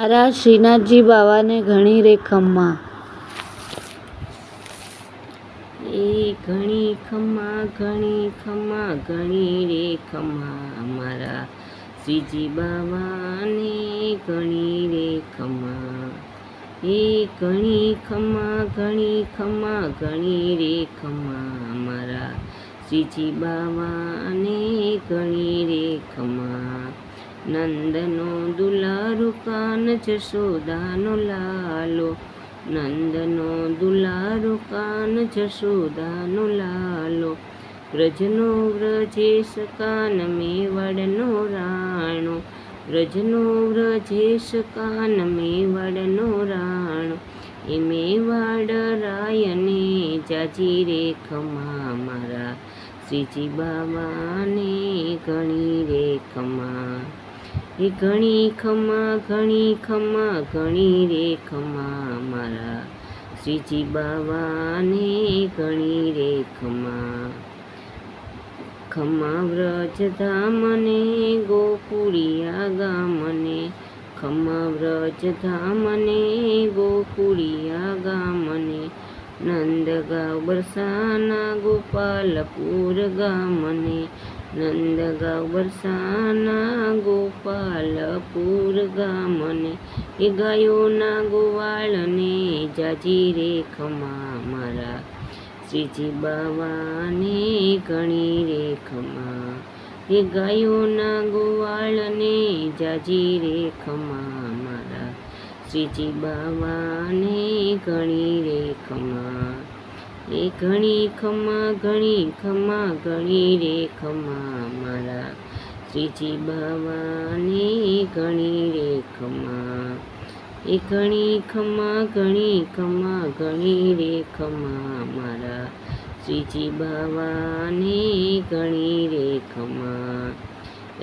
મારા શ્રીનાથજી બાવાને ઘણી રે ખમ્મા. એ ઘણી ખમ્મા ઘણી ખમ્મા ઘણી રે ખમ્મા, મારા શ્રીજી બાવાને ઘણી રે ખમ્મા. એ ઘણી ખમ્મા ઘણી ખમ્મા ઘણી રે ખમ્મા, મારા શ્રીજી બાવાને ઘણી રે ખમ્મા. નંદનો દુલારું કાન જશોદાનો લાલો, નંદનો દુલારું કાન જશોદાનો લાલો, વ્રજનો વ્રજેશ કાન મેવાડનો રાણો, વ્રજનો વ્રજેશ કાન મેવાડનો રાણો. એ મેવાડ રાયને જાજી રે ખમ્મા, મારા શ્રીજી બાવાને ઘણી રે ખમ્મા. એ ઘણી ખમ્મા ઘણી ખમ્મા ઘણી રે ખમ્મા, મારા શ્રીજી બાવાને ઘણી રે ખમ્મા. ખમ્મા વ્રજ ધામને ગોકુળિયા ગામને, ખમ્મા વ્રજ ધામને ગોકુળિયા ગામને, નંદગાંવ બરસાના ગોપાલપુર ગામને, નંદગાંવ બરસાના ગોપાલપુર ગામને. એ ગાયોના ગોવાળને જાજી રે ખમ્મા, મારા શ્રીજી બાવાને ઘણી રે ખમ્મા. એ ગાયોના ગોવાળને જાજી રે ખમ્મા, મારા શ્રીજી બાવાને ઘણી રે ખમ્મા. એ ઘણી ખમ્મા ઘણી ખમ્મા ઘણી રે ખમ્મા, મારા શ્રીજી બાવાને ઘણી રે ખમ્મા. એ ઘણી ખમ્મા ઘણી ખમ્મા ઘણી રે ખમ્મા, મારા શ્રીજી બાવાને ઘણી રે ખમ્મા.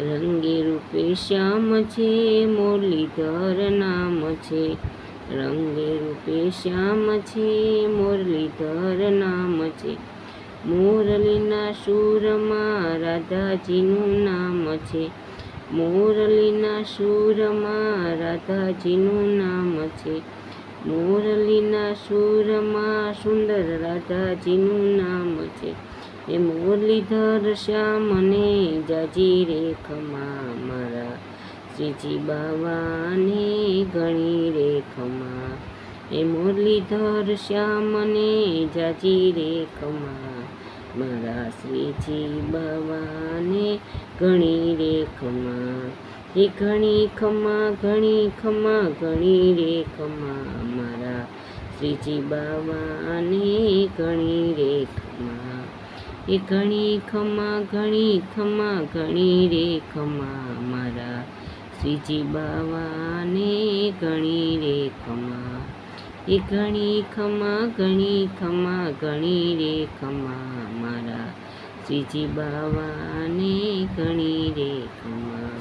રંગે રૂપે શ્યામ છે મુરલીધર નામ છે, રંગે રૂપે શ્યામ છે મુરલીધર નામ છે, મુરલીના સૂરમાં રાધાજીનું નામ છે, મુરલીના સૂરમાં રાધાજીનું નામ છે, મુરલીના સૂરમાં સુંદર રાધાજીનું નામ છે. એ મુરલીધર શ્યામને જાજી રે ખમ્મા, મારા શ્રીજી બાવાને ઘણી રે ખમ્મા. એ મુરલીધર શ્યામને જાજી રે ખમ્મા, મારા શ્રીજી બાવાને ઘણી રે ખમ્મા. એ ઘણી ખમ્મા ઘણી ખમ્મા ઘણી રે ખમ્મા, મારા શ્રીજી બાવાને ઘણી રે ખમ્મા. એ ઘણી ખમ્મા ઘણી ખમ્મા ઘણી રે ખમ્મા, મારા શ્રીજી બાવાને ઘણી રે ખમ્મા. એ ઘણી ખમ્મા ઘણી ખમ્મા ઘણી રે ખમ્મા, મારા શ્રીજી બાવાને ઘણી રે ખમ્મા.